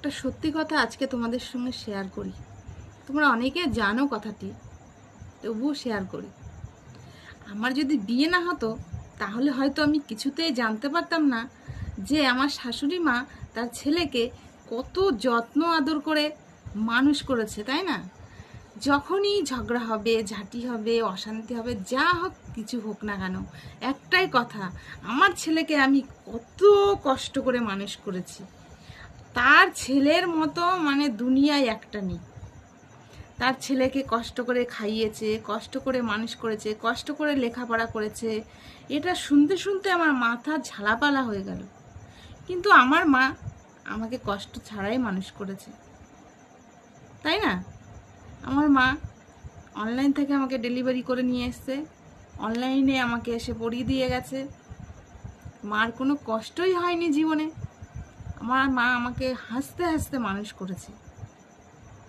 একটা সত্যি কথা আজকে তোমাদের সঙ্গে শেয়ার করি। তোমরা অনেকে জানো কথাটি, তবুও শেয়ার করি। আমার যদি বিয়ে না হতো তাহলে হয়তো আমি কিছুতেই জানতে পারতাম না যে আমার শাশুড়ি মা তার ছেলেকে কত যত্ন আদর করে মানুষ করেছে, তাই না? যখনই ঝগড়া হবে, ঝাঁটি হবে, অশান্তি হবে, যা হোক কিছু হোক না কেন, একটাই কথা, আমার ছেলেকে আমি কত কষ্ট করে মানুষ করেছি। তার ছেলের মতো মানে দুনিয়ায় একটা নেই। তার ছেলেকে কষ্ট করে খাইয়েছে, কষ্ট করে মানুষ করেছে, কষ্ট করে লেখাপড়া করেছে। এটা শুনতে শুনতে আমার মাথা ঝালাপালা হয়ে গেল। কিন্তু আমার মা আমাকে কষ্ট ছাড়াই মানুষ করেছে, তাই না? আমার মা অনলাইন থেকে আমাকে ডেলিভারি করে নিয়ে এসছে, অনলাইনে আমাকে এসে পড়িয়ে দিয়ে গেছে। মার কোনো কষ্টই হয়নি জীবনে। আমার মা আমাকে হাসতে হাসতে মানুষ করেছে।